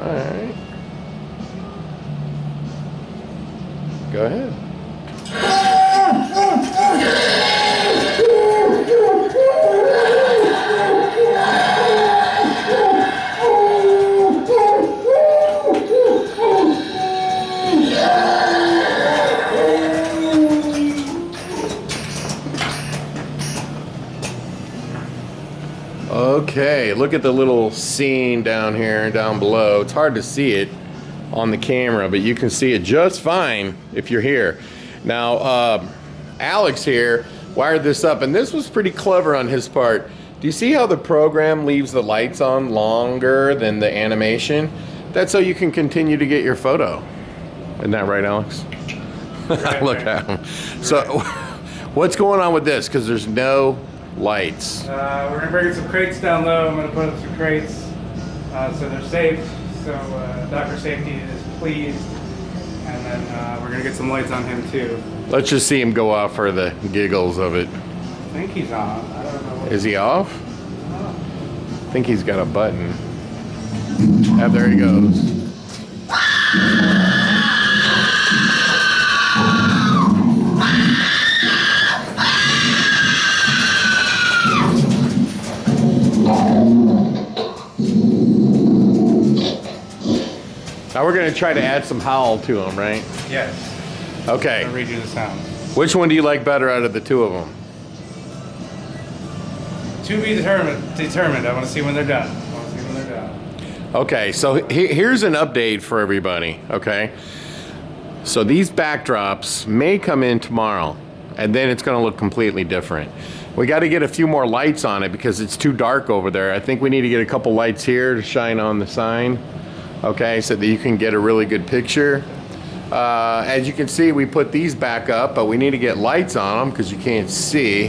Alright. Go ahead. Okay, look at the little scene down here, down below. It's hard to see it on the camera, but you can see it just fine if you're here. Now, Alex here wired this up, and this was pretty clever on his part. Do you see how the program leaves the lights on longer than the animation? That's so you can continue to get your photo. Isn't that right, Alex? Right, look at him. So, what's going on with this? Because there's no lights. We're gonna bring some crates down low. I'm gonna put up some crates so they're safe. So Dr. Safety is pleased, and then we're gonna get some lights on him too. Let's just see him go off for the giggles of it. I think he's on. I don't know. Is he off? I think he's got a button. Ah, there he goes. Now we're going to try to add some howl to him, right? Yes. Okay. I'll read you the sound. Which one do you like better out of the two of them? To be determined. I want to see when they're done. Okay, so here's an update for everybody, okay? So these backdrops may come in tomorrow, and then it's going to look completely different. We got to get a few more lights on it because it's too dark over there. I think we need to get a couple lights here to shine on the sign. Okay, so that you can get a really good picture. As you can see, we put these back up, but we need to get lights on them because you can't see.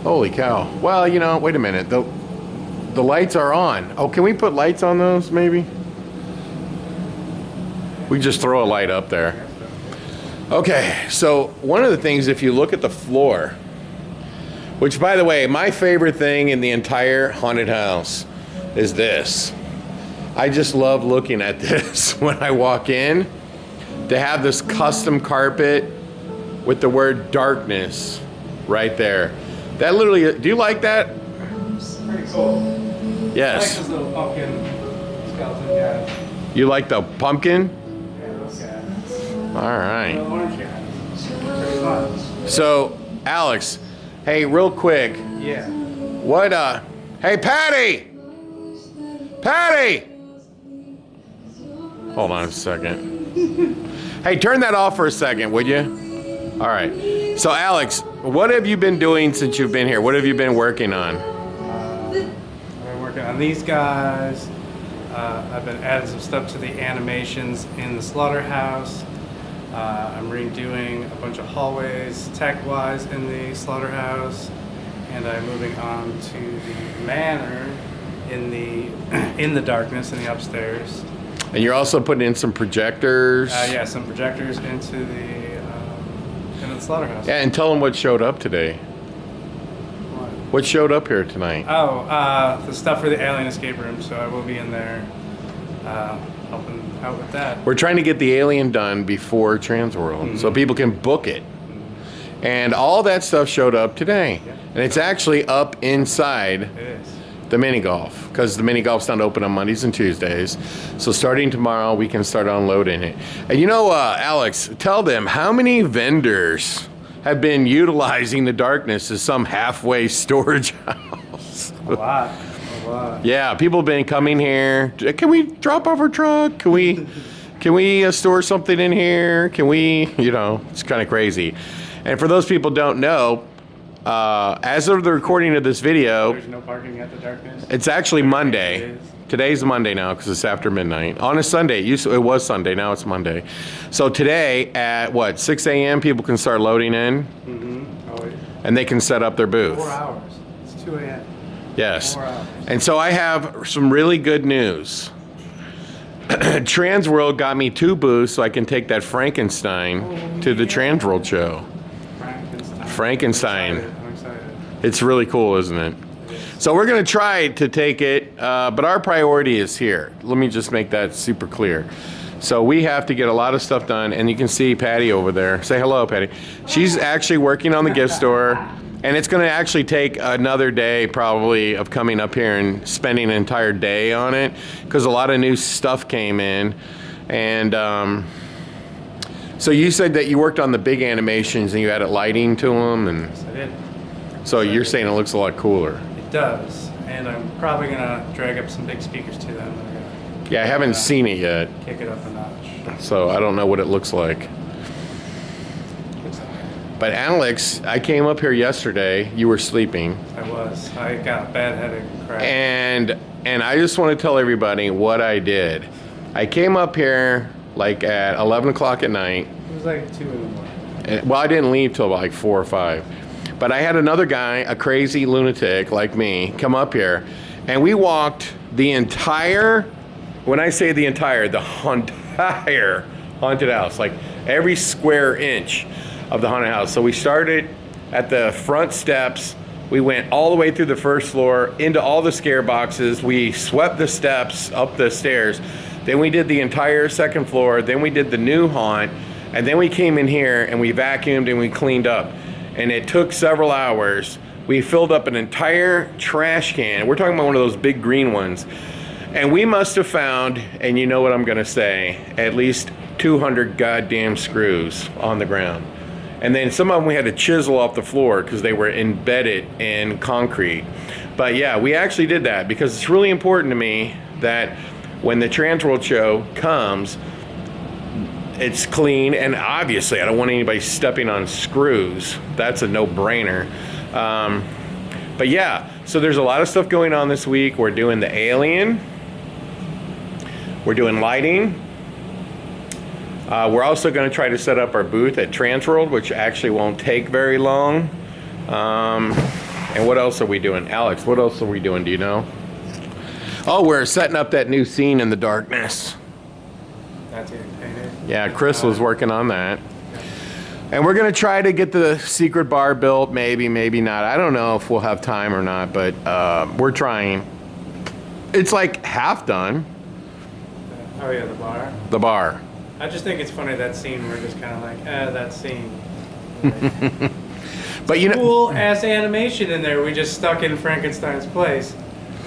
Holy cow. Well, you know, wait a minute. The lights are on. Oh, can we put lights on those, maybe? We just throw a light up there. Okay, so one of the things, if you look at the floor, which, by the way, my favorite thing in the entire haunted house is this. I just love looking at this when I walk in. To have this custom carpet with the word darkness right there. That literally, do you like that? It's pretty cool. Yes. I like this little pumpkin skeleton guy. You like the pumpkin? Yeah, those guys. All right. The orange guy. Pretty fun. So, Alex, hey, real quick. Yeah. What, hey, Patty! Patty! Hold on a second. Hey, turn that off for a second, would you? All right. So, Alex, what have you been doing since you've been here? What have you been working on? I've been working on these guys. I've been adding some stuff to the animations in the slaughterhouse. I'm redoing a bunch of hallways tech-wise in the slaughterhouse, and I'm moving on to the manor in the darkness in the upstairs. And you're also putting in some projectors. Yeah, some projectors into the slaughterhouse. Yeah, and tell them what showed up today. What showed up here tonight? Oh, the stuff for the alien escape room. So I will be in there helping out with that. We're trying to get the alien done before Transworld, so people can book it. And all that stuff showed up today. Yeah. And it's actually up inside It is. the mini golf, because the mini golf's not open on Mondays and Tuesdays. So starting tomorrow, we can start unloading it. And you know, Alex, tell them how many vendors have been utilizing the darkness as some halfway storage house. A lot. A lot. Yeah, people have been coming here. Can we drop off our truck? Can we store something in here? Can we, you know, it's kind of crazy. And for those people who don't know, as of the recording of this video, There's no parking at the darkness. it's actually Monday. It is. Today's Monday now because it's after midnight. On a Sunday. It was Sunday, now it's Monday. So today at what, 6 a.m. people can start loading in Oh, wait. and they can set up their booth. 4 hours. It's 2 a.m. Yes. 4 hours. And so I have some really good news. Transworld got me 2 booths so I can take that Frankenstein to the Transworld show. Frankenstein. I'm excited. It's really cool, isn't it? It So we're going to try to take it, but our priority is here. Let me just make that super clear. So we have to get a lot of stuff done, and you can see Patty over there. Say hello, Patty. She's actually working on the gift store, and it's going to actually take another day probably of coming up here and spending an entire day on it, because a lot of new stuff came in. And so you said that you worked on the big animations and you added lighting to them, and Yes, I did. so you're saying it looks a lot cooler. It does, and I'm probably gonna drag up some big speakers to them. I'm gonna Yeah, I haven't seen it yet, kick it up a notch. so I don't know what it looks like. But Alex, I came up here yesterday. You were sleeping, I got a bad headache. Crap. and I just want to tell everybody what I did. I came up here like at 11 o'clock at night. It was like 2 in the morning. Well, I didn't leave till like 4 or 5. But I had another guy, a crazy lunatic like me, come up here, and we walked the entire, when I say the entire haunted house, like every square inch of the haunted house. So we started at the front steps. We went all the way through the first floor into all the scare boxes. We swept the steps up the stairs. Then we did the entire second floor. Then we did the new haunt. And then we came in here and we vacuumed and we cleaned up. And it took several hours. We filled up an entire trash can. We're talking about one of those big green ones. And we must have found, and you know what I'm gonna say, at least 200 goddamn screws on the ground. And then some of them we had to chisel off the floor because they were embedded in concrete. But yeah, we actually did that because it's really important to me that when the Transworld show comes, it's clean, and obviously I don't want anybody stepping on screws. That's a no-brainer. But yeah, so there's a lot of stuff going on this week. We're doing the Alien. We're doing lighting. We're also going to try to set up our booth at Transworld, which actually won't take very long. And what else are we doing? Alex, what else are we doing? Do you know? Oh, we're setting up that new scene in the darkness. That's getting painted. Yeah, Chris was working on that. And we're going to try to get the secret bar built, maybe, maybe not. I don't know if we'll have time or not, but we're trying. It's like half done. Oh yeah, the bar. The bar. I just think it's funny that scene. We're just kind of like, that scene. But you know, Cool ass animation in there. We just stuck in Frankenstein's place,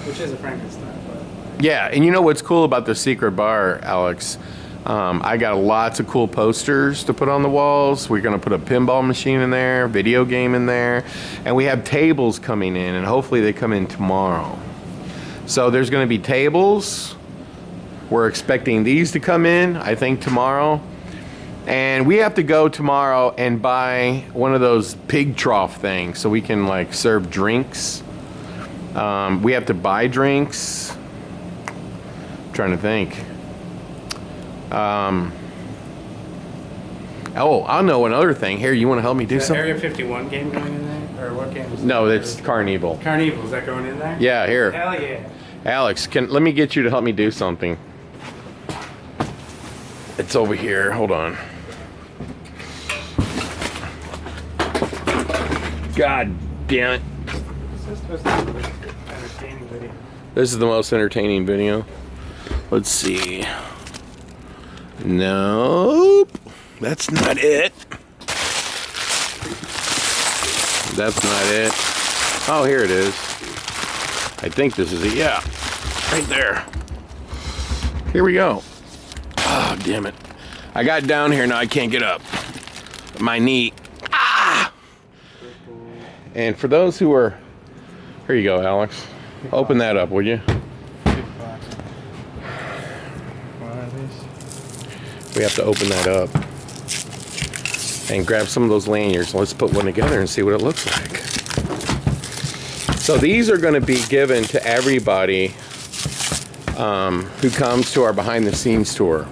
which is a Frankenstein. But yeah, and you know what's cool about the secret bar, Alex? I got lots of cool posters to put on the walls. We're going to put a pinball machine in there, video game in there, and we have tables coming in, and hopefully they come in tomorrow. So there's going to be tables. We're expecting these to come in, I think, tomorrow. And we have to go tomorrow and buy one of those pig trough things so we can like serve drinks. We have to buy drinks. I'm trying to think. Oh, I know another thing. Here, you want to help me do is that something? Area 51 game going in there, or what game is No, that? that's Carnival. Carnival. Is that going in there? Yeah, here. Hell yeah. Alex, let me get you to help me do something. It's over here. Hold on. God damn it. This is supposed to be an entertaining video. This is the most entertaining video. Let's see. Nope. That's not it. That's not it. Oh, here it is. I think this is it. Yeah. Right there. Here we go. Oh, damn it. I got down here, now I can't get up. My knee. Ah! And for those who are... Here you go, Alex. Open that up, would you? We have to open that up. And grab some of those lanyards. Let's put one together and see what it looks like. So these are going to be given to everybody who comes to our behind the scenes tour.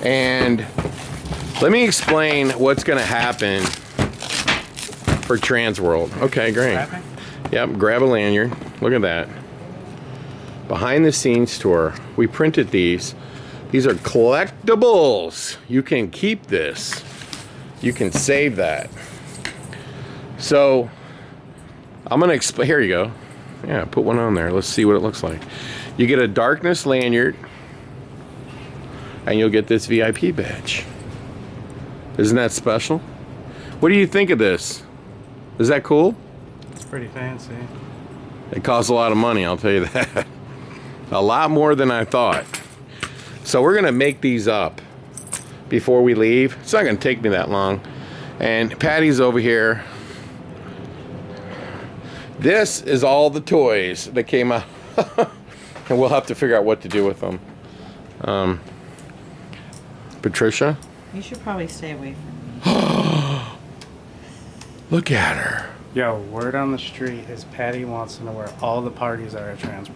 And let me explain what's going to happen for Transworld. Okay, great. Yep, grab a lanyard. Look at that. Behind the scenes tour. We printed these. These are collectibles. You can keep this. You can save that. So I'm going to explain. Here you go. Yeah, put one on there. Let's see what it looks like. You get a darkness lanyard, and you'll get this VIP badge. Isn't that special? What do you think of this? Is that cool? It's pretty fancy. It costs a lot of money, I'll tell you that. A lot more than I thought. So we're gonna make these up before we leave. It's not gonna take me that long. And Patty's over here. This is all the toys that came out. And we'll have to figure out what to do with them. Patricia? You should probably stay away from me. Look at her. Yo, word on the street is Patty wants to know where all the parties are at Transworld.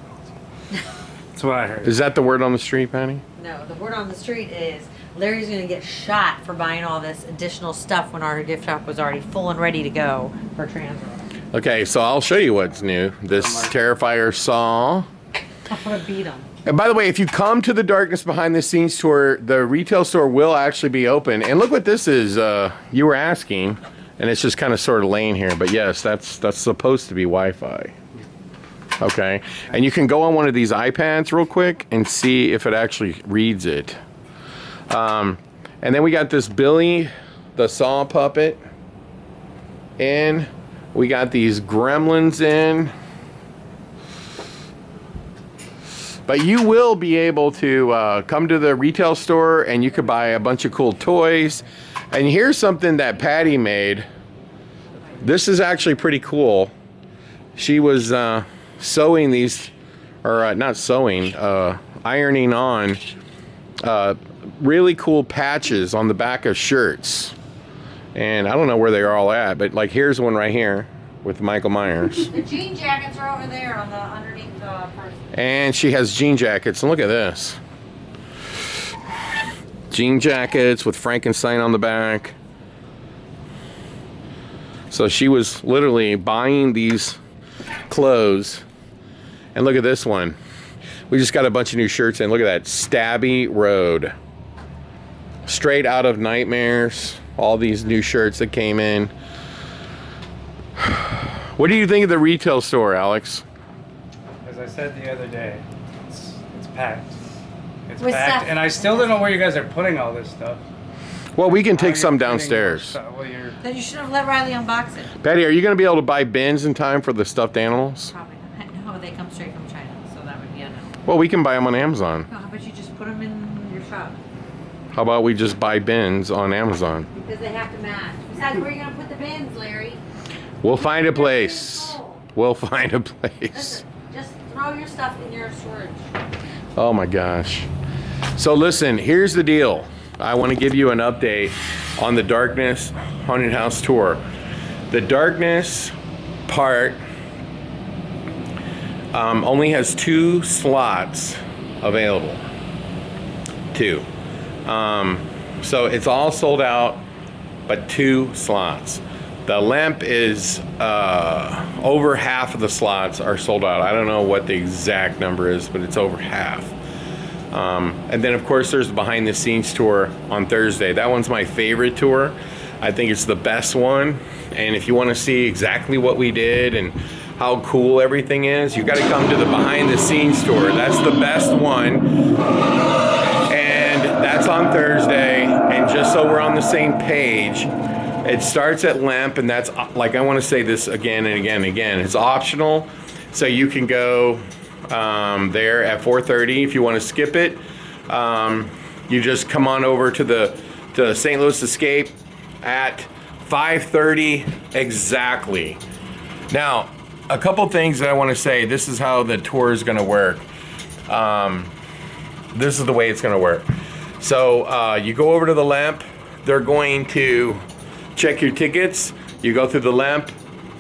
That's what I heard. Is that the word on the street, Patty? No, the word on the street is Larry's gonna get shot for buying all this additional stuff when our gift shop was already full and ready to go for Transworld. Okay, so I'll show you what's new. This Terrifier saw. I'm gonna beat him. And by the way, if you come to the Darkness Behind the Scenes tour, the retail store will actually be open. And look what this is. You were asking, and it's just kind of sort of laying here. But yes, that's supposed to be Wi-Fi. Okay, and you can go on one of these iPads real quick and see if it actually reads it. And then we got this Billy the Saw puppet in. We got these gremlins in. But you will be able to come to the retail store and you could buy a bunch of cool toys. And here's something that Patty made. This is actually pretty cool. She was sewing these, or not sewing, ironing on really cool patches on the back of shirts. And I don't know where they're all at, but like here's one right here with Michael Myers. The jean jackets are over there on the underneath the person. And she has jean jackets, and look at this. Jean jackets with Frankenstein on the back. So she was literally buying these clothes. And look at this one. We just got a bunch of new shirts in. Look at that, Stabby Road. Straight out of Nightmares. All these new shirts that came in. What do you think of the retail store, Alex? As I said the other day, it's packed. It's With packed, stuff. and I still don't know where you guys are putting all this stuff. Well, we can How take are some you putting your downstairs. stuff? Well, you're Then you should have let Riley unbox it. Betty, are you going to be able to buy bins in time for the stuffed animals? Probably not. No, they come straight from China, so that would be a no. Well, we can buy them on Amazon. How about you just put them in your shop? How about we just buy bins on Amazon? Because they have to match. Besides, where are you gonna put the bins, Larry? We'll find a place. We'll find a place. Listen, just throw your stuff in your storage. Oh my gosh. So listen, here's the deal. I want to give you an update on the Darkness Haunted House tour. The Darkness part only has 2 slots available. 2. So it's all sold out, but 2 slots. The Lamp is over half of the slots are sold out. I don't know what the exact number is, but it's over half. And then of course there's the behind the scenes tour on Thursday. That one's my favorite tour. I think it's the best one. And if you want to see exactly what we did and how cool everything is, you got to come to the behind the scenes tour. That's the best one. And that's on Thursday. And just so we're on the same page, it starts at Lamp, and that's, like, I want to say this again and again and again. It's optional, so you can go there at 4:30 if you want to skip it. You just come on over to the St. Louis Escape at 5:30 exactly. Now, a couple things that I want to say. This is how the tour is going to work. This is the way it's going to work. So you go over to the Lamp. They're going to check your tickets. You go through the Lamp.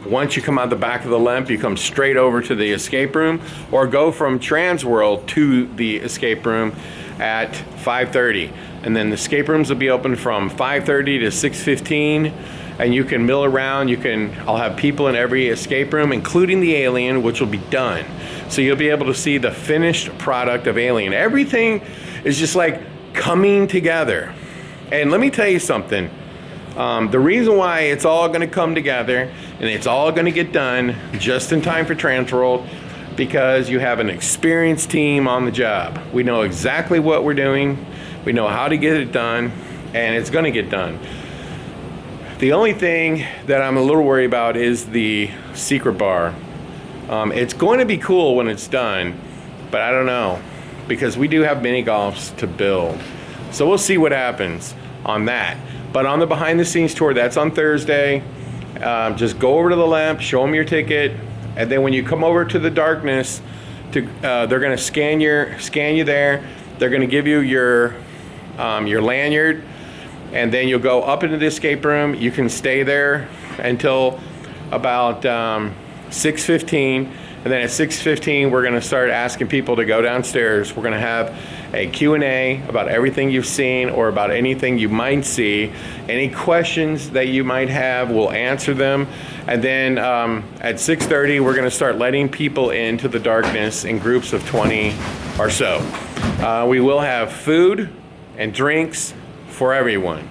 Once you come out the back of the Lamp, you come straight over to the escape room, or go from Transworld to the escape room at 5:30. And then the escape rooms will be open from 5:30 to 6:15, and you can mill around. I'll have people in every escape room, including the Alien, which will be done. So you'll be able to see the finished product of Alien. Everything is just like coming together. And let me tell you something. The reason why it's all going to come together And it's all going to get done just in time for Transworld because you have an experienced team on the job. We know exactly what we're doing. We know how to get it done, and it's going to get done. The only thing that I'm a little worried about is the secret bar. It's going to be cool when it's done, but I don't know, because we do have mini golfs to build. So we'll see what happens on that. But on the behind the scenes tour, that's on Thursday. Just go over to the lamp, show them your ticket, and then when you come over to the darkness, they're going to scan you there. They're going to give you your lanyard, and then you'll go up into the escape room. You can stay there until about 6:15, and then at 6:15 we're going to start asking people to go downstairs. We're going to have a Q&A about everything you've seen or about anything you might see. Any questions that you might have, we'll answer them. And then at 6:30 we're going to start letting people into the darkness in groups of 20 or so. We will have food and drinks for everyone.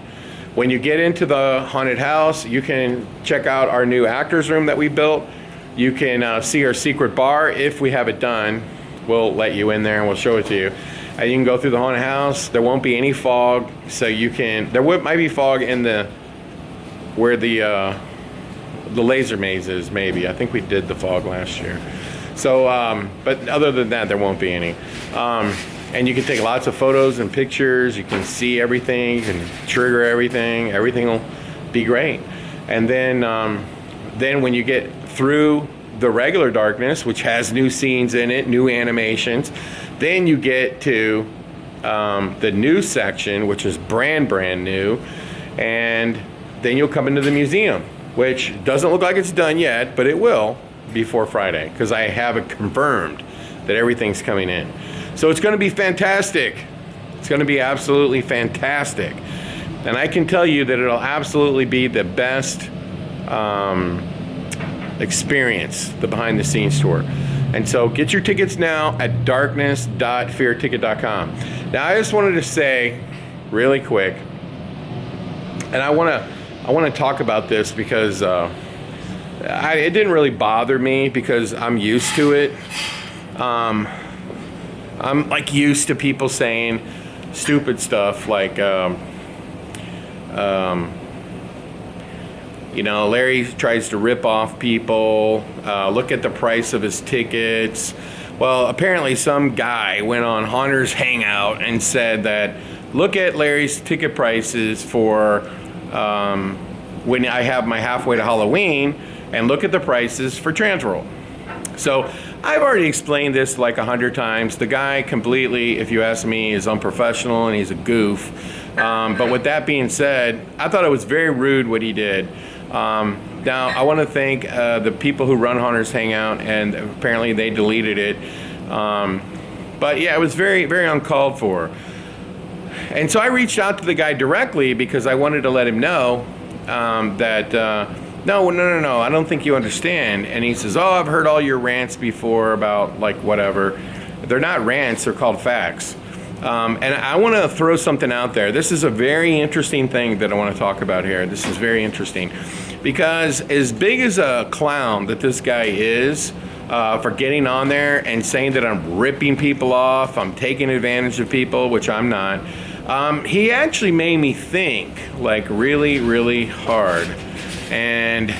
When you get into the haunted house, you can check out our new actors room that we built. You can see our secret bar if we have it done. We'll let you in there and we'll show it to you. And you can go through the haunted house. There won't be any fog, so you can. Might be fog in where the laser maze is. Maybe I think we did the fog last year. So, but other than that, there won't be any. And you can take lots of photos and pictures. You can see everything. You can trigger everything. Everything will be great. And then when you get through the regular darkness, which has new scenes in it, new animations, then you get to the new section, which is brand new, and then you'll come into the museum, which doesn't look like it's done yet, but it will before Friday, because I have it confirmed that everything's coming in. So it's going to be fantastic. It's going to be absolutely fantastic. And I can tell you that it'll absolutely be the best experience, the behind the scenes tour. And so get your tickets now at darkness.fearticket.com. Now I just wanted to say really quick, and I want to talk about this because it didn't really bother me because I'm used to it. I'm like used to people saying stupid stuff like Larry tries to rip off people. Look at the price of his tickets. Well, apparently some guy went on Haunter's Hangout and said that, look at Larry's ticket prices for when I have my halfway to Halloween, and look at the prices for Transworld. So I've already explained this like 100 times. The guy completely, if you ask me, is unprofessional and he's a goof. But with that being said, I thought it was very rude what he did. Now, I want to thank the people who run Haunter's Hangout, and apparently they deleted it. But yeah, it was very, very uncalled for. And so I reached out to the guy directly because I wanted to let him know that, no, I don't think you understand. And he says, oh, I've heard all your rants before about like whatever. They're not rants, they're called facts. And I want to throw something out there. This is a very interesting thing that I want to talk about here. This is very interesting because as big as a clown that this guy is for getting on there and saying that I'm ripping people off, I'm taking advantage of people, which I'm not, he actually made me think like really, really hard. And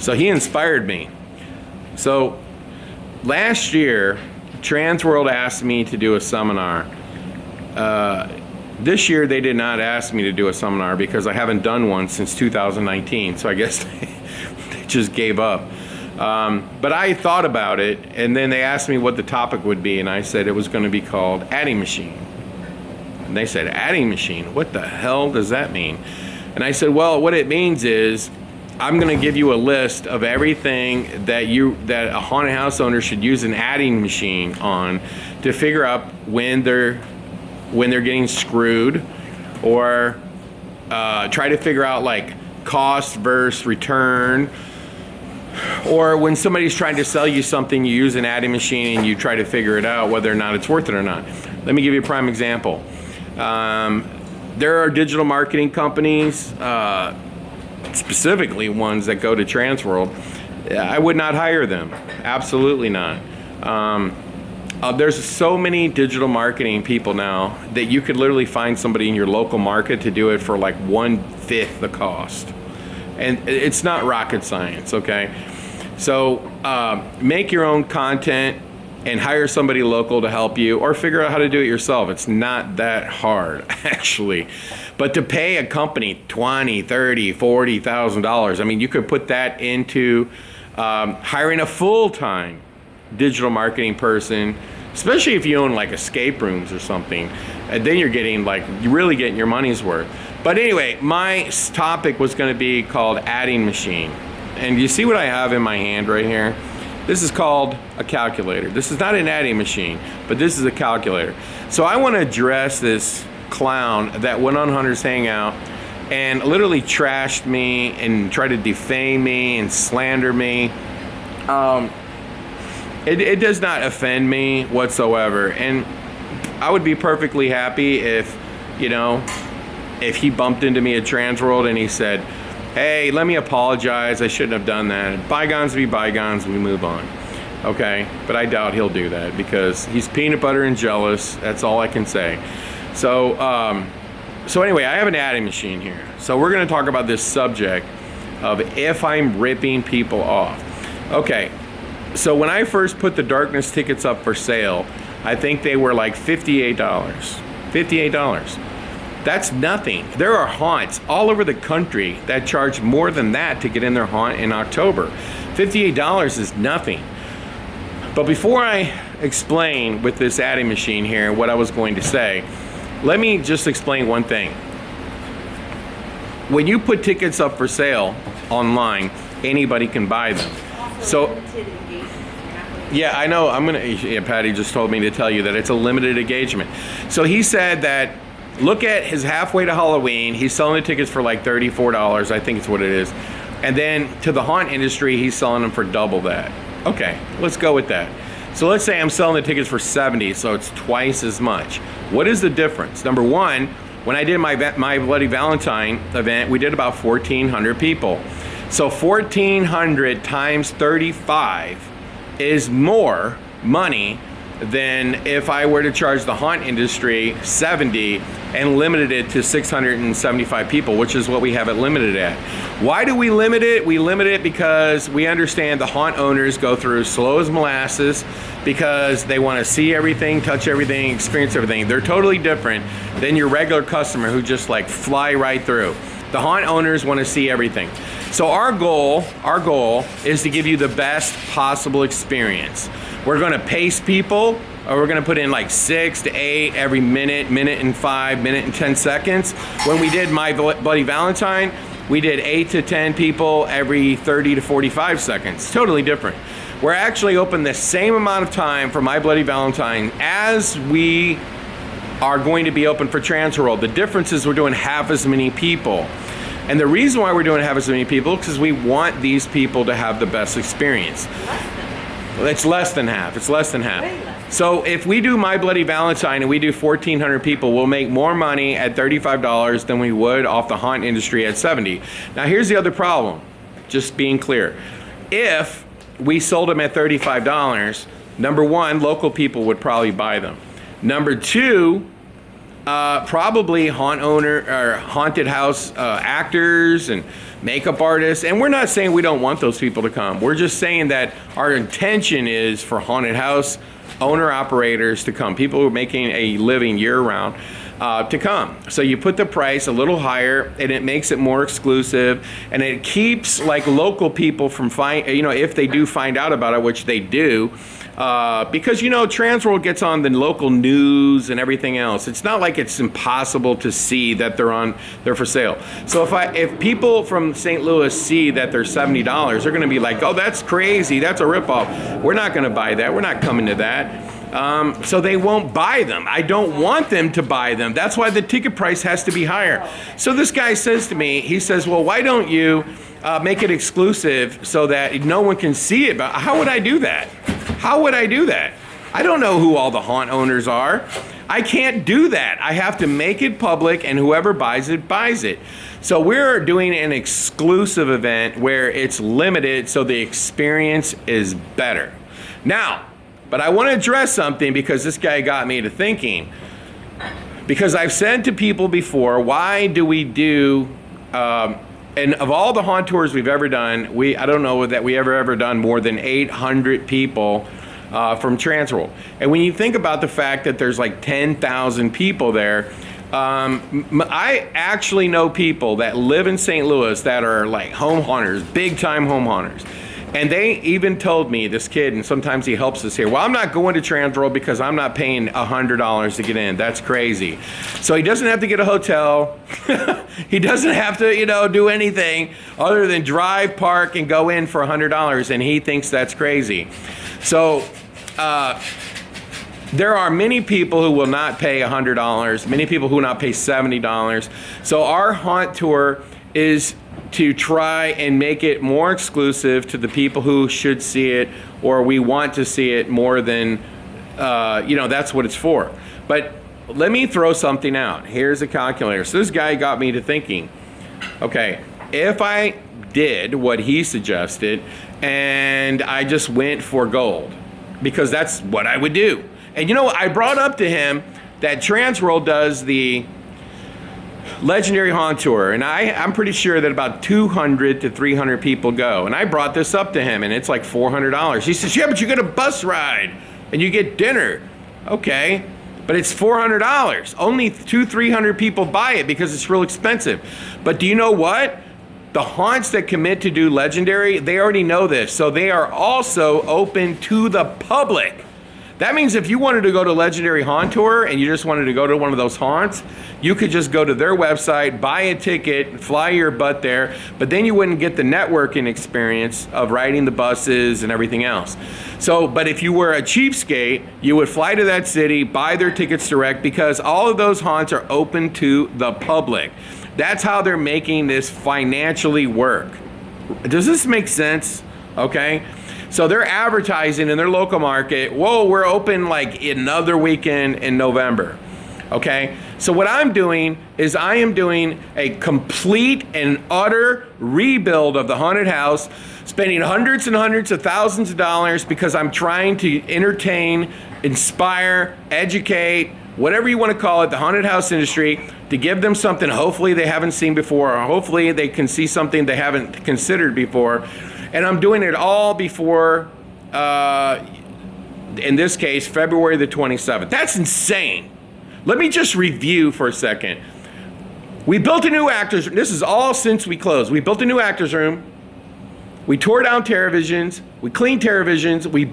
so he inspired me. So last year, Transworld asked me to do a seminar. This year they did not ask me to do a seminar because I haven't done one since 2019. So I guess they just gave up. But I thought about it, and then they asked me what the topic would be, and I said it was going to be called Adding Machine. And they said, Adding Machine? What the hell does that mean? And I said, well, what it means is I'm going to give you a list of everything that a haunted house owner should use an adding machine on to figure out when they're getting screwed, or try to figure out like cost versus return, or when somebody's trying to sell you something, you use an adding machine and you try to figure it out whether or not it's worth it or not. Let me give you a prime example. There are digital marketing companies specifically ones that go to Transworld, I would not hire them. Absolutely not. There's so many digital marketing people now that you could literally find somebody in your local market to do it for like 1/5 the cost. And it's not rocket science, okay? So make your own content and hire somebody local to help you, or figure out how to do it yourself. It's not that hard, actually. But to pay a company $20,000, $30,000, $40,000, I mean, you could put that into hiring a full-time digital marketing person, especially if you own like escape rooms or something, and then you're getting like, you're really getting your money's worth. But anyway, my topic was going to be called adding machine. And you see what I have in my hand right here? This is called a calculator. This is not an adding machine, but this is a calculator. So I want to address this clown that went on Hunter's Hangout and literally trashed me and tried to defame me and slander me. It does not offend me whatsoever. And I would be perfectly happy if, you know, if he bumped into me at Transworld and he said, hey, let me apologize, I shouldn't have done that. Bygones be bygones, we move on. Okay, but I doubt he'll do that because he's peanut butter and jealous. That's all I can say. So, so anyway, I have an adding machine here. So we're gonna talk about this subject of if I'm ripping people off. Okay, so when I first put the Darkness tickets up for sale, I think they were like $58. $58. That's nothing. There are haunts all over the country that charge more than that to get in their haunt in October. $58 is nothing. But before I explain with this adding machine here what I was going to say, let me just explain one thing. When you put tickets up for sale online, anybody can buy them. So, yeah, I know. Patty just told me to tell you that it's a limited engagement. So he said that, look at his halfway to Halloween. He's selling the tickets for like $34, I think it's what it is. And then to the haunt industry, he's selling them for double that. Okay, let's go with that. So let's say I'm selling the tickets for $70, so it's twice as much. What is the difference? Number one, when I did my Bloody Valentine event, we did about 1,400 people. So 1,400 times 35 is more money than if I were to charge the haunt industry 70 and limited it to 675 people, which is what we have it limited at. Why do we limit it? We limit it because we understand the haunt owners go through slow as molasses because they want to see everything, touch everything, experience everything. They're totally different than your regular customer who just like fly right through. The haunt owners want to see everything. So our goal is to give you the best possible experience. We're going to pace people, or we're going to put in like 6 to 8 every minute, minute and 5, minute and 10 seconds. When we did My Bloody Valentine, we did 8 to 10 people every 30 to 45 seconds. Totally different. We're actually open the same amount of time for My Bloody Valentine as we are going to be open for Transworld. The difference is we're doing half as many people. And the reason why we're doing half as many people is because we want these people to have the best experience. It's less than half. It's less than half. So if we do My Bloody Valentine and we do 1,400 people, we'll make more money at $35 than we would off the haunt industry at 70. Now here's the other problem, just being clear. If we sold them at $35, number one, local people would probably buy them. Number two, probably haunted house actors and makeup artists. And we're not saying we don't want those people to come. We're just saying that our intention is for haunted house owner operators to come, people who are making a living year round, to come. So you put the price a little higher and it makes it more exclusive, and it keeps like local people from if they do find out about it, which they do, because Transworld gets on the local news and everything else. It's not like it's impossible to see that they're for sale. So if people from St. Louis see that they're $70, they're going to be like, oh, that's crazy, that's a ripoff. We're not going to buy that. We're not coming to that. So they won't buy them. I don't want them to buy them. That's why the ticket price has to be higher. So this guy says to me, he says, well, why don't you make it exclusive so that no one can see it? But how would I do that? How would I do that? I don't know who all the haunt owners are. I can't do that. I have to make it public, and whoever buys it, buys it. So we're doing an exclusive event where it's limited so the experience is better. Now, but I want to address something because this guy got me to thinking. Because I've said to people before, why do we do, and of all the haunt tours we've ever done, I don't know that we ever done more than 800 people from Transworld. And when you think about the fact that there's like 10,000 people there, I actually know people that live in St. Louis that are like home haunters, big time home haunters. And they even told me, this kid, and sometimes he helps us here, well, I'm not going to Transworld because I'm not paying $100 to get in. That's crazy. So he doesn't have to get a hotel. He doesn't have to, do anything other than drive, park, and go in for $100. And he thinks that's crazy. So there are many people who will not pay $100, many people who will not pay $70. So our haunt tour is to try and make it more exclusive to the people who should see it, or we want to see it more than, that's what it's for. But let me throw something out. Here's a calculator. So this guy got me to thinking, okay, if I did what he suggested and I just went for gold, because that's what I would do. And I brought up to him that Transworld does the Legendary Haunt Tour, and I'm pretty sure that about 200 to 300 people go. And I brought this up to him, and it's like $400. He says, yeah, but you get a bus ride, and you get dinner. Okay, but it's $400. Only 200-300 people buy it because it's real expensive. But do you know what? The haunts that commit to do Legendary, they already know this. So they are also open to the public. That means if you wanted to go to Legendary Haunt Tour and you just wanted to go to one of those haunts, you could just go to their website, buy a ticket, fly your butt there, but then you wouldn't get the networking experience of riding the buses and everything else. So, but if you were a cheapskate, you would fly to that city, buy their tickets direct, because all of those haunts are open to the public. That's how they're making this financially work. Does this make sense? Okay. So they're advertising in their local market, whoa, we're open like another weekend in November, okay? So what I'm doing is I am doing a complete and utter rebuild of the haunted house, spending hundreds and hundreds of thousands of dollars because I'm trying to entertain, inspire, educate, whatever you want to call it, the haunted house industry, to give them something hopefully they haven't seen before, or hopefully they can see something they haven't considered before. And I'm doing it all before, in this case, February the 27th. That's insane. Let me just review for a second. We built a new actors room. This is all since we closed. We built a new actors room. We tore down TerraVisions. We cleaned TerraVisions. We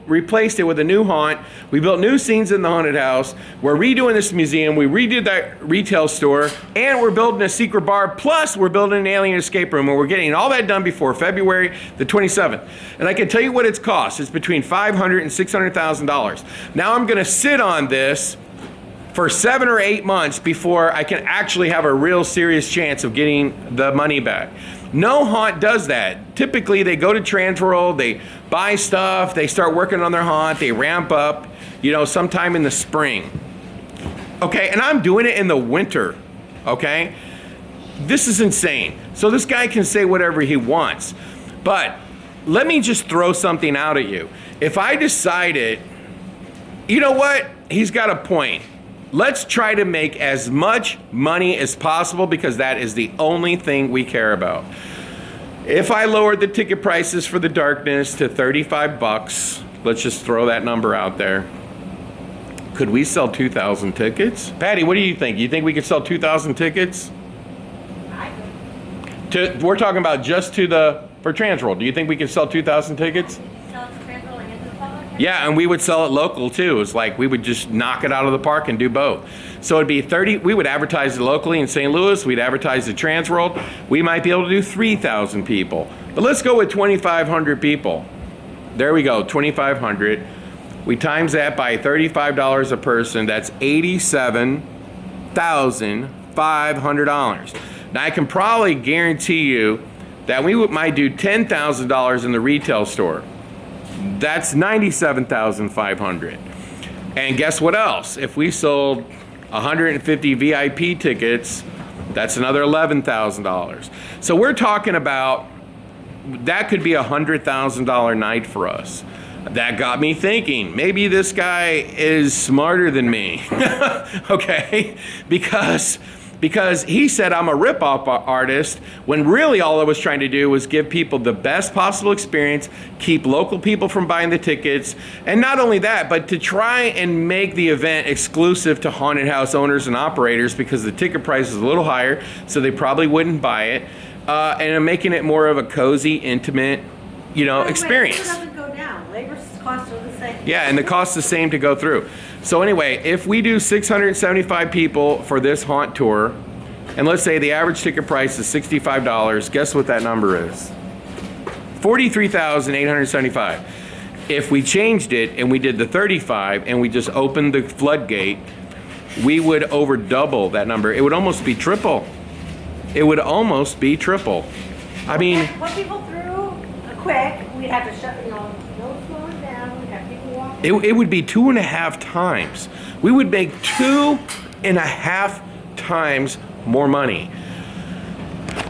replaced it with a new haunt. We built new scenes in the haunted house. We're redoing this museum. We redid that retail store. And we're building a secret bar. Plus, we're building an alien escape room. And we're getting all that done before February the 27th. And I can tell you what it's cost. It's between $500,000 and $600,000. Now I'm going to sit on this for 7 or 8 months before I can actually have a real serious chance of getting the money back. No haunt does that. Typically, they go to Transworld, they buy stuff, they start working on their haunt, they ramp up, sometime in the spring. Okay, and I'm doing it in the winter, okay? This is insane. So this guy can say whatever he wants. But let me just throw something out at you. If I decided, you know what? He's got a point. Let's try to make as much money as possible because that is the only thing we care about. If I lowered the ticket prices for the darkness to $35, let's just throw that number out there. Could we sell 2,000 tickets? Patty, what do you think? You think we could sell 2,000 tickets? We're talking about just for Transworld. Do you think we could sell 2,000 tickets? Yeah, and we would sell it local too. It's like we would just knock it out of the park and do both. So it'd be 30, we would advertise it locally in St. Louis, we'd advertise it Transworld. We might be able to do 3,000 people. But let's go with 2,500 people. There we go, 2,500. We times that by $35 a person, that's $87,500. Now I can probably guarantee you that we might do $10,000 in the retail store. That's $97,500. And guess what else? If we sold 150 VIP tickets, that's another $11,000. So we're talking about, that could be a $100,000 night for us. That got me thinking, maybe this guy is smarter than me, okay? Because he said I'm a rip-off artist, when really all I was trying to do was give people the best possible experience, keep local people from buying the tickets, and not only that, but to try and make the event exclusive to haunted house owners and operators, because the ticket price is a little higher, so they probably wouldn't buy it, and I'm making it more of a cozy, intimate, experience. Labor doesn't go down. Labor's costs are the same. Yeah, and the cost's the same to go through. So anyway, if we do 675 people for this haunt tour, and let's say the average ticket price is $65, guess what that number is? $43,875. If we changed it and we did the 35 and we just opened the floodgate, we would over double that number. It would almost be triple. It would almost be triple. I mean, Put people through quick. We'd have to shut, no slowing down. We'd have people walking. it would be 2.5 times. We would make 2.5 times more money.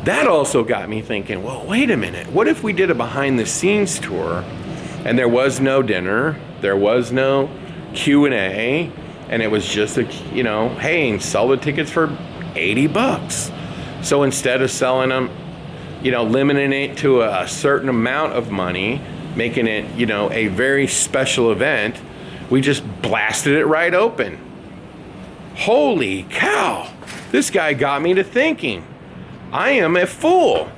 That also got me thinking, well, wait a minute. What if we did a behind the scenes tour and there was no dinner, there was no Q&A, and it was just hey, sell the tickets for $80. So instead of selling them, limiting it to a certain amount of money, making it, a very special event, we just blasted it right open. Holy cow. This guy got me to thinking. I am a fool.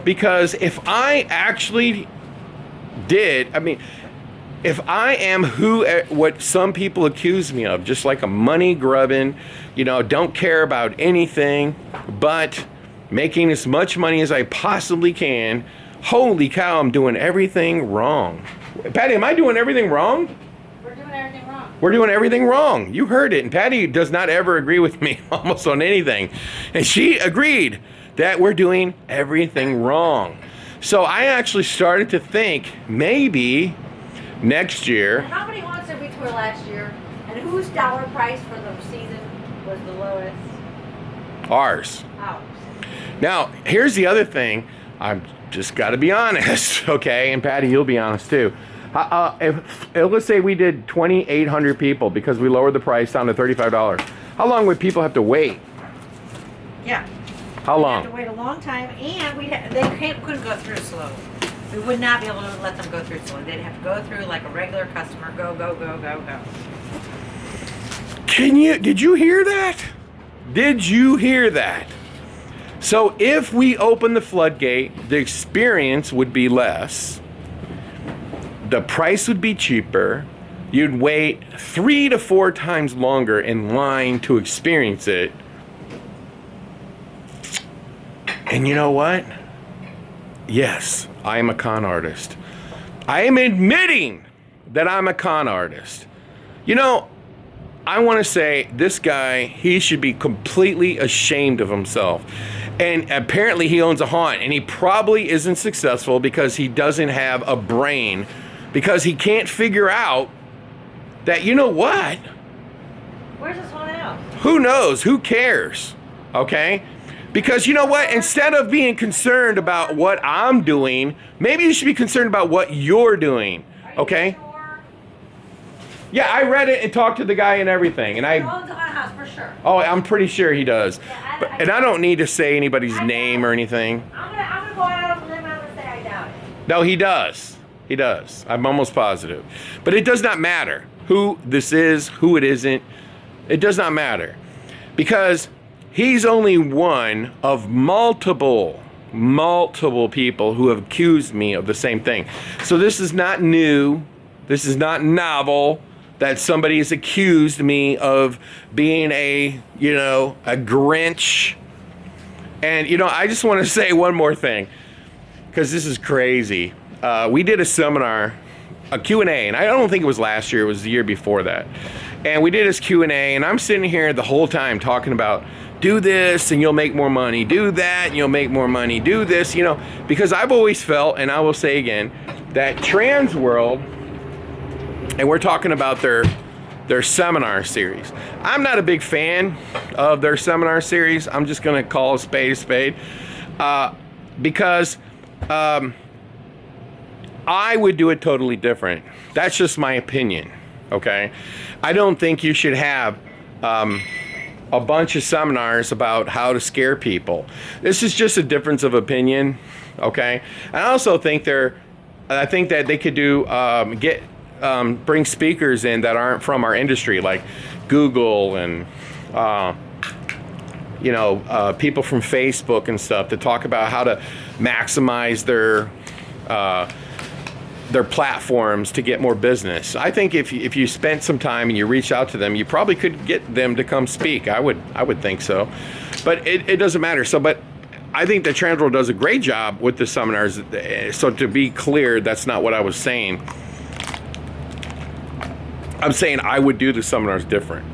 Because if I actually did, if I am what some people accuse me of, just like a money grubbing, don't care about anything but making as much money as I possibly can, holy cow, I'm doing everything wrong. Patty, am I doing everything wrong? We're doing everything wrong. We're doing everything wrong. You heard it. And Patty does not ever agree with me almost on anything. And she agreed that we're doing everything wrong. So I actually started to think maybe next year. How many haunts did we tour last year? And whose dollar price for the season was the lowest? Ours. Ours. Now, here's the other thing. I've just got to be honest, okay? And Patty, you'll be honest too. If let's say we did 2,800 people because we lowered the price down to $35, how long would people have to wait? Yeah. How long? We'd have to wait a long time, and they couldn't go through slowly. We would not be able to let them go through slowly. They'd have to go through like a regular customer. Go, go, go, go, go. Did you hear that? Did you hear that? So if we open the floodgate, the experience would be less. The price would be cheaper. You'd wait 3 to 4 times longer in line to experience it. And you know what? Yes, I am a con artist. I am admitting that I'm a con artist. I want to say this guy, he should be completely ashamed of himself. And apparently he owns a haunt, and he probably isn't successful because he doesn't have a brain, because he can't figure out that, what? Where's this haunted house? Who knows? Who cares? Okay? Because you know what? Instead of being concerned about what I'm doing, maybe you should be concerned about what you're doing. Okay? Sure? Yeah, I read it and talked to the guy and everything, and He owns a haunted house for sure. Oh, I'm pretty sure he does. Yeah, And I don't need to say anybody's name or anything. I'm gonna go out on a limb and I'm gonna say I doubt it. No, he does. He does. I'm almost positive. But it does not matter who this is, who it isn't. It does not matter. Because he's only one of multiple people who have accused me of the same thing. So this is not new. This is not novel that somebody has accused me of being a Grinch. And, I just want to say one more thing, because this is crazy. We did a seminar, a Q&A, and I don't think it was last year, it was the year before that. And we did this Q&A, and I'm sitting here the whole time talking about, do this and you'll make more money, do that and you'll make more money, do this, because I've always felt, and I will say again, that Transworld and we're talking about their seminar series. I'm not a big fan of their seminar series. I'm just going to call a spade, because I would do it totally different. That's just my opinion, okay? I don't think you should have a bunch of seminars about how to scare people. This is just a difference of opinion, okay? I also think I think that they could do bring speakers in that aren't from our industry, like Google and people from Facebook and stuff, to talk about how to maximize their platforms to get more business. I think if you spent some time and you reach out to them, you probably could get them to come speak. I would think so, but it doesn't matter. So, but I think that Transworld does a great job with the seminars. So to be clear, that's not what I was saying. I'm saying I would do the seminars different.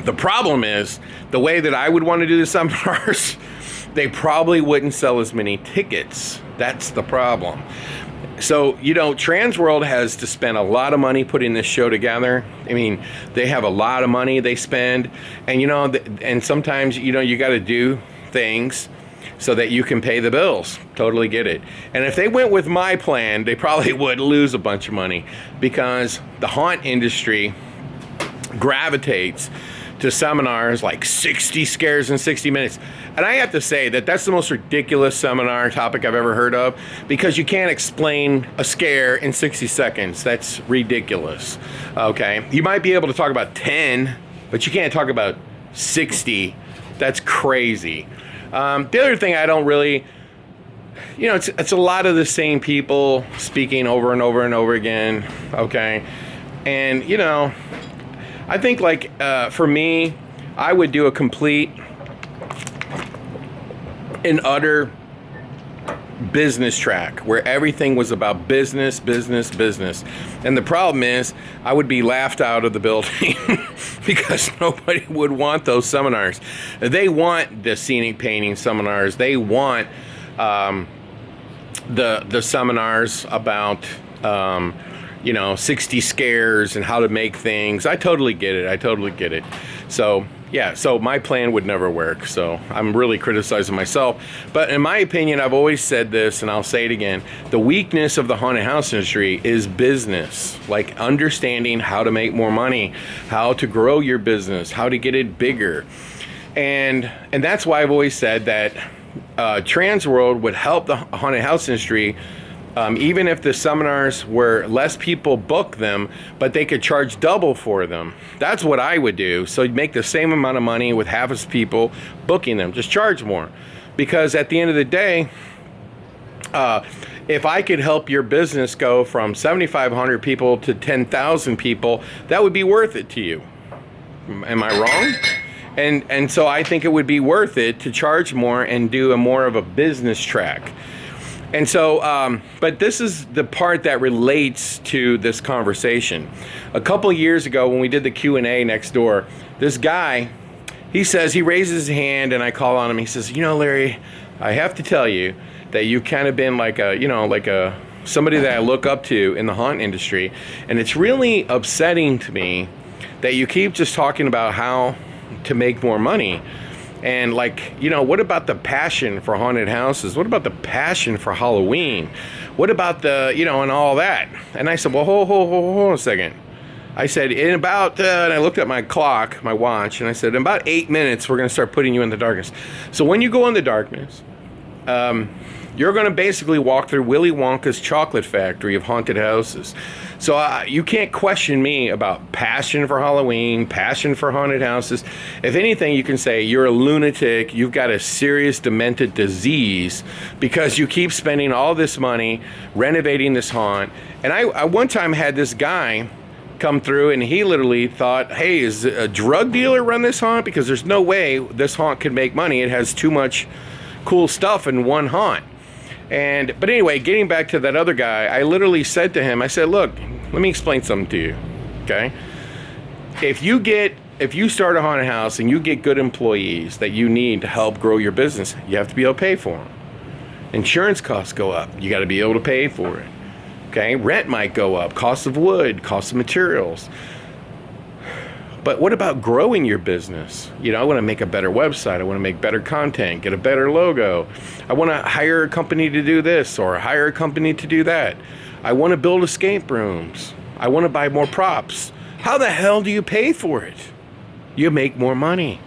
The problem is the way that I would want to do the seminars, they probably wouldn't sell as many tickets. That's the problem. So, Transworld has to spend a lot of money putting this show together. I mean, they have a lot of money they spend, and and sometimes, you got to do things so that you can pay the bills. Totally get it. And if they went with my plan, they probably would lose a bunch of money, because the haunt industry gravitates to seminars like 60 scares in 60 minutes. And I have to say that that's the most ridiculous seminar topic I've ever heard of, because you can't explain a scare in 60 seconds. That's ridiculous. Okay. You might be able to talk about 10, but you can't talk about 60. That's crazy. The other thing I don't really, it's a lot of the same people speaking over and over and over again. Okay. And, I think for me, I would do a complete and utter business track where everything was about business. And the problem is I would be laughed out of the building because nobody would want those seminars. They want the scenic painting seminars. They want the seminars about 60 scares and how to make things. I totally get it. So yeah, so my plan would never work. So I'm really criticizing myself. But in my opinion, I've always said this, and I'll say it again. The weakness of the haunted house industry is business. Like understanding how to make more money, how to grow your business, how to get it bigger. And that's why I've always said that Transworld would help the haunted house industry. Even if the seminars were less people book them, but they could charge double for them. That's what I would do. So you'd make the same amount of money with half as people booking them. Just charge more. Because at the end of the day, if I could help your business go from 7,500 people to 10,000 people, that would be worth it to you. Am I wrong? And so I think it would be worth it to charge more and do more of a business track. And so, but this is the part that relates to this conversation. A couple years ago when we did the Q&A next door, this guy, he raises his hand and I call on him. He says, Larry, I have to tell you that you've kind of been like somebody that I look up to in the haunt industry. And it's really upsetting to me that you keep just talking about how to make more money. And what about the passion for haunted houses? What about the passion for Halloween? What about and all that? And I said, well, hold a second. I said, and I looked at my clock, my watch, and I said, in about 8 minutes, we're going to start putting you in the darkness. So when you go in the darkness, you're going to basically walk through Willy Wonka's chocolate factory of haunted houses. So you can't question me about passion for Halloween, passion for haunted houses. If anything, you can say you're a lunatic, you've got a serious demented disease because you keep spending all this money renovating this haunt. And I one time had this guy come through and he literally thought, hey, is a drug dealer run this haunt? Because there's no way this haunt could make money. It has too much cool stuff in one haunt. But anyway, getting back to that other guy, I literally said to him, I said, look, let me explain something to you, okay? If you start a haunted house and you get good employees that you need to help grow your business, you have to be able to pay for them. Insurance costs go up. You got to be able to pay for it. Okay, rent might go up, cost of wood, cost of materials. But what about growing your business? You know, I want to make a better website. I want to make better content, get a better logo. I want to hire a company to do this or hire a company to do that. I want to build escape rooms. I want to buy more props. How the hell do you pay for it? You make more money.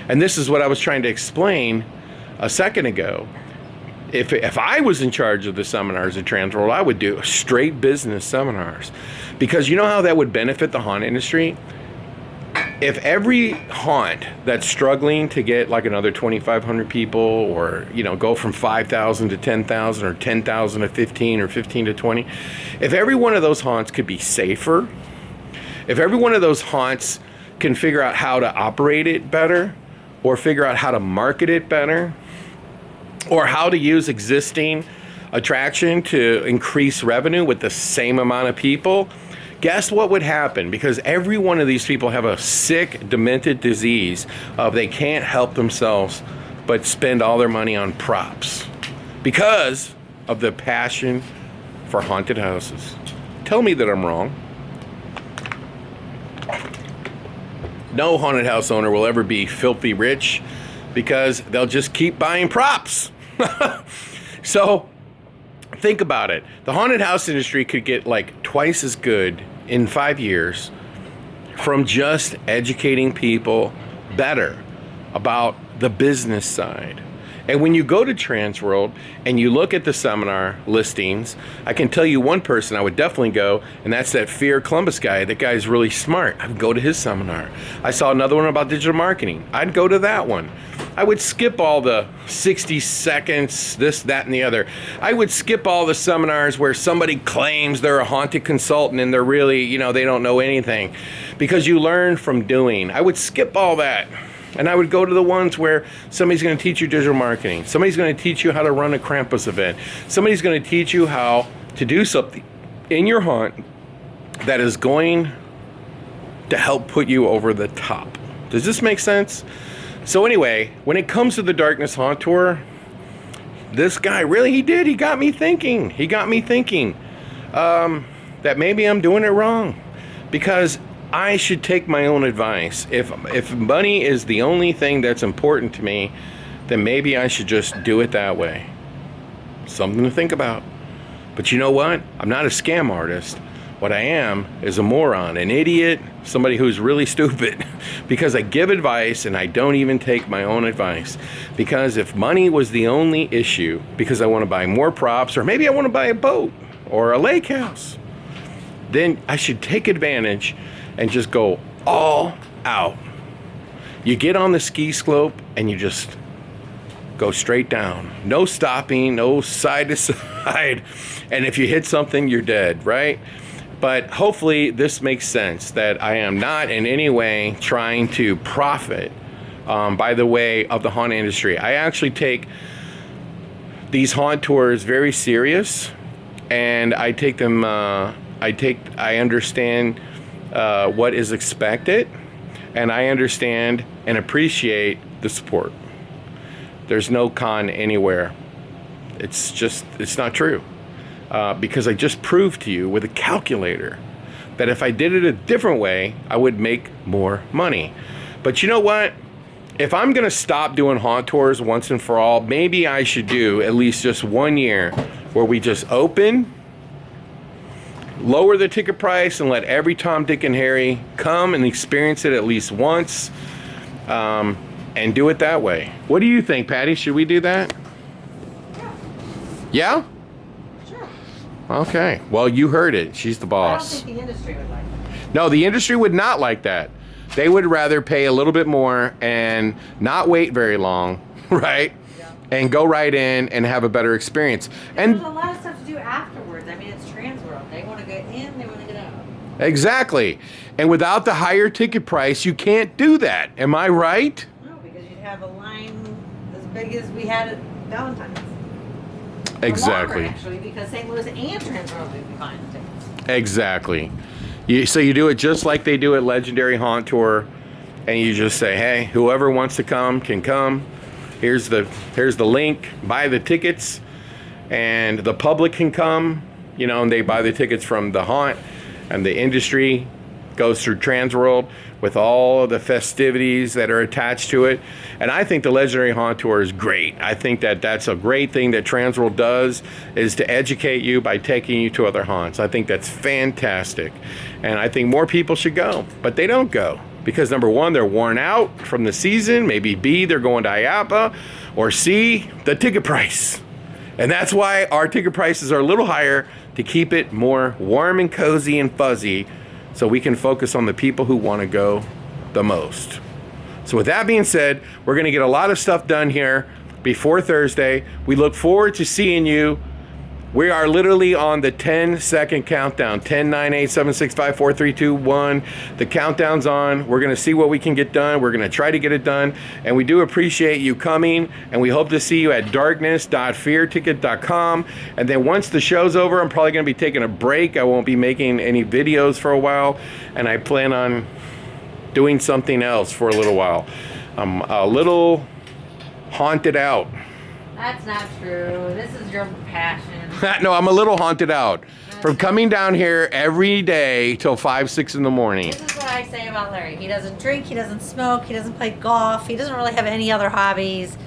And this is what I was trying to explain a second ago. If I was in charge of the seminars at Transworld, I would do straight business seminars. Because you know how that would benefit the haunt industry? If every haunt that's struggling to get like another 2,500 people, or, you know, go from 5,000 to 10,000 or 10,000 to 15 or 15 to 20, if every one of those haunts could be safer, if every one of those haunts can figure out how to operate it better, or figure out how to market it better, or how to use existing attraction to increase revenue with the same amount of people, guess what would happen? Because every one of these people have a sick, demented disease of they can't help themselves but spend all their money on props because of the passion for haunted houses. Tell me that I'm wrong. No haunted house owner will ever be filthy rich because they'll just keep buying props. So think about it. The haunted house industry could get like twice as good in 5 years from just educating people better about the business side. And when you go to Transworld and you look at the seminar listings, I can tell you one person I would definitely go, and that's that Fear Columbus guy. That guy's really smart. I would go to his seminar. I saw another one about digital marketing. I'd go to that one. I would skip all the 60 seconds, this, that, and the other. I would skip all the seminars where somebody claims they're a haunted consultant and they're really, you know, they don't know anything, because you learn from doing. I would skip all that. And I would go to the ones where somebody's going to teach you digital marketing. Somebody's going to teach you how to run a Krampus event. Somebody's going to teach you how to do something in your haunt that is going to help put you over the top. Does this make sense? So anyway, when it comes to the Darkness Haunt Tour, this guy really, he got me thinking. He got me thinking that maybe I'm doing it wrong, because I should take my own advice. If money is the only thing that's important to me, then maybe I should just do it that way. Something to think about. But you know what? I'm not a scam artist. What I am is a moron, an idiot, somebody who's really stupid, because I give advice and I don't even take my own advice. Because if money was the only issue, because I want to buy more props, or maybe I want to buy a boat or a lake house, then I should take advantage and just go all out. You get on the ski slope and you just go straight down. No stopping, no side to side. And if you hit something, you're dead, right? But hopefully this makes sense, that I am not in any way trying to profit by the way of the haunt industry. I actually take these haunt tours very serious, and I take them, I understand what is expected, and I understand and appreciate the support. There's no con anywhere. It's not true. Because I just proved to you with a calculator that if I did it a different way, I would make more money. But you know what? If I'm gonna stop doing haunt tours once and for all, maybe I should do at least just 1 year where we just open, lower the ticket price, and let every Tom, Dick, and Harry come and experience it at least once, and do it that way. What do you think, Patty? Should we do that? Yeah? Sure. Okay. Well, you heard it. She's the I don't boss. think the industry would like that. No, the industry would not like that. They would rather pay a little bit more and not wait very long, right? Yeah. And go right in and have a better experience. There's And a lot of stuff to do afterwards. I mean, it's Transworld. They want to get in, they want to get out. exactly. And without the higher ticket price, you can't do that. Am I right? No, because you'd have a line as big as we had at Valentine's. Or Exactly. longer, actually, because St. Louis and Transworld would be buying the tickets. Exactly. So you do it just like they do at Legendary Haunt Tour, and you just say, hey, whoever wants to come can come. Here's the link, buy the tickets, and the public can come, you know, and they buy the tickets from the haunt, and the industry goes through Transworld with all of the festivities that are attached to it. And I think the Legendary Haunt Tour is great. I think that that's a great thing that Transworld does, is to educate you by taking you to other haunts. I think that's fantastic. And I think more people should go, but they don't go. Because number one, they're worn out from the season. Maybe B, they're going to IAPA. Or C, the ticket price. And that's why our ticket prices are a little higher, to keep it more warm and cozy and fuzzy, so we can focus on the people who want to go the most. So with that being said, we're going to get a lot of stuff done here before Thursday. We look forward to seeing you. We are literally on the 10-second countdown. 10, 9, 8, 7, 6, 5, 4, 3, 2, 1. The countdown's on. We're going to see what we can get done. We're going to try to get it done. And we do appreciate you coming. And we hope to see you at darkness.fearticket.com. And then once the show's over, I'm probably going to be taking a break. I won't be making any videos for a while. And I plan on doing something else for a little while. I'm a little haunted out. That's not true. This is your passion. No, I'm a little haunted out from coming down here every day till 5, 6 in the morning. This is what I say about Larry. He doesn't drink, he doesn't smoke, he doesn't play golf, he doesn't really have any other hobbies.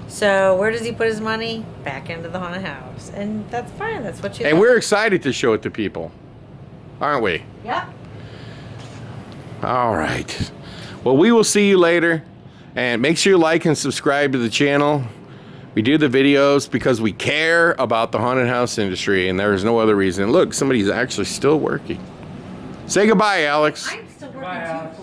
So where does he put his money? Back into the haunted house. And that's fine. That's what you And we're excited to show it to people, aren't we? Yep. All right. Well, we will see you later. And make sure you like and subscribe to the channel. We do the videos because we care about the haunted house industry, and there is no other reason. Look, somebody's actually still working. Say goodbye, Alex. I'm still working Goodbye, too. Alex.